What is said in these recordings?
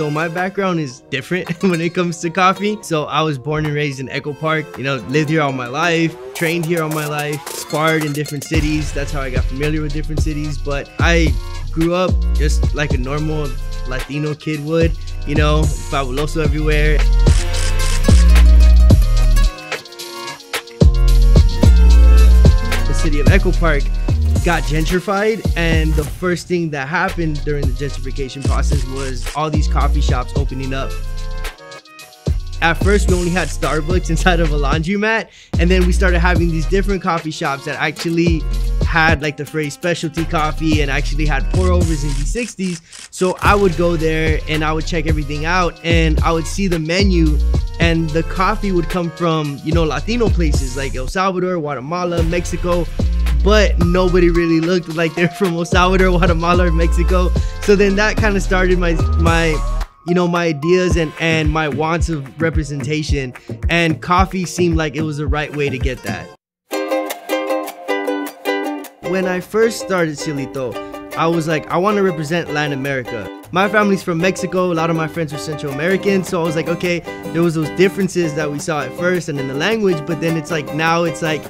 So my background is different when it comes to coffee. So I was born and raised in Echo Park, you know, lived here all my life, trained here all my life, sparred in different cities. That's how I got familiar with different cities. But I grew up just like a normal Latino kid would, you know, fabuloso everywhere. The city of Echo Park got gentrified, and the first thing that happened during the gentrification process was all these coffee shops opening up. At first, we only had Starbucks inside of a laundromat, and then we started having these different coffee shops that actually had like the phrase specialty coffee and actually had pour overs and V60s. So I would go there and I would check everything out, and I would see the menu, and the coffee would come from, you know, Latino places like El Salvador, Guatemala, Mexico, but nobody really looked like they're from El Salvador, Guatemala, or Mexico. So then that kind of started my ideas and my wants of representation, and coffee seemed like it was the right way to get that. When I first started Cielito, I was like, I want to represent Latin America. My family's from Mexico, a lot of my friends are Central American, so I was like, okay, there was those differences that we saw at first and in the language, but then it's like, now it's like,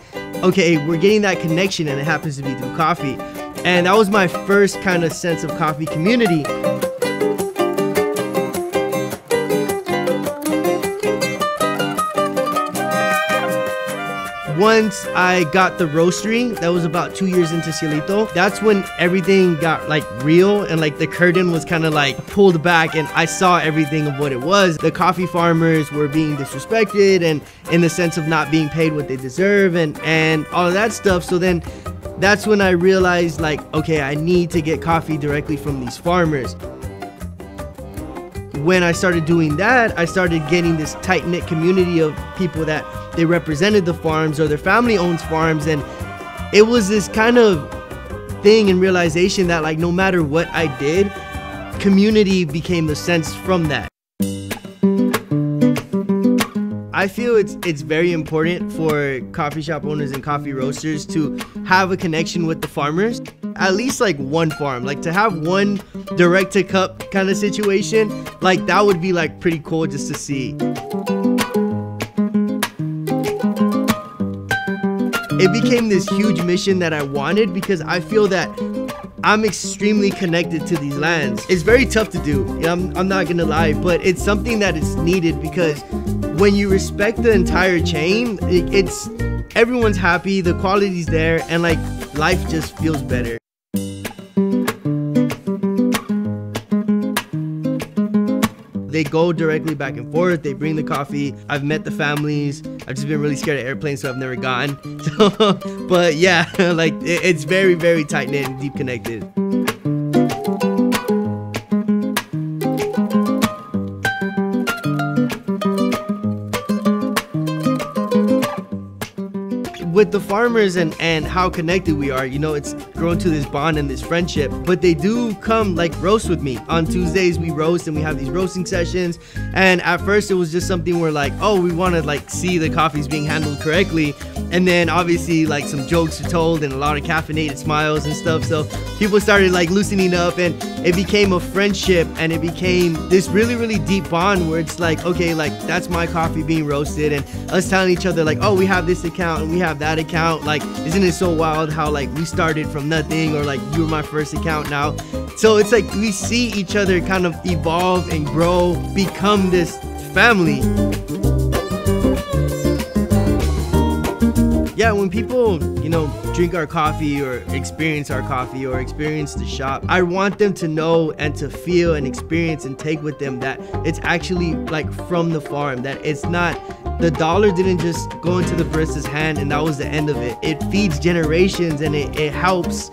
okay, we're getting that connection, and it happens to be through coffee. And that was my first kind of sense of coffee community. Once I got the roastery, that was about 2 years into Cielito, that's when everything got like real, and like the curtain was kind of like pulled back, and I saw everything of what it was. The coffee farmers were being disrespected, and in the sense of not being paid what they deserve, and all of that stuff. So then that's when I realized, like, okay, I need to get coffee directly from these farmers. When I started doing that, I started getting this tight-knit community of people that they represented the farms, or their family owns farms, and it was this kind of thing and realization that, like, no matter what I did, community became the sense from that. I feel it's very important for coffee shop owners and coffee roasters to have a connection with the farmers. At least like one farm, like to have one direct to cup kind of situation, like that would be like pretty cool just to see. It became this huge mission that I wanted, because I feel that I'm extremely connected to these lands. It's very tough to do, I'm not gonna lie, but it's something that is needed, because when you respect the entire chain, everyone's happy, the quality's there, and like life just feels better. They go directly back and forth, they bring the coffee. I've met the families. I've just been really scared of airplanes, so I've never gone. So, but yeah, like it's very, very tight-knit and deep connected. With the farmers and how connected we are, you know, it's grown to this bond and this friendship. But they do come like roast with me. On Tuesdays we roast, and we have these roasting sessions. And at first it was just something where like, oh, we want to like see the coffees being handled correctly. And then obviously like some jokes are told and a lot of caffeinated smiles and stuff. So people started like loosening up, and it became a friendship, and it became this really, really deep bond where it's like, okay, like that's my coffee being roasted, and us telling each other like, oh, we have this account and we have that account. Like, isn't it so wild how like we started from nothing, or like you were my first account now. So it's like we see each other kind of evolve and grow, become this family. Yeah, when people, you know, drink our coffee or experience our coffee or experience the shop, I want them to know and to feel and experience and take with them that it's actually like from the farm, that it's not, the dollar didn't just go into the barista's hand and that was the end of it. It feeds generations, and it helps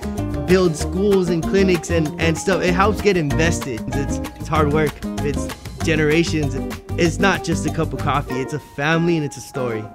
build schools and clinics and stuff. It helps get invested. It's hard work. It's generations. It's not just a cup of coffee. It's a family, and it's a story.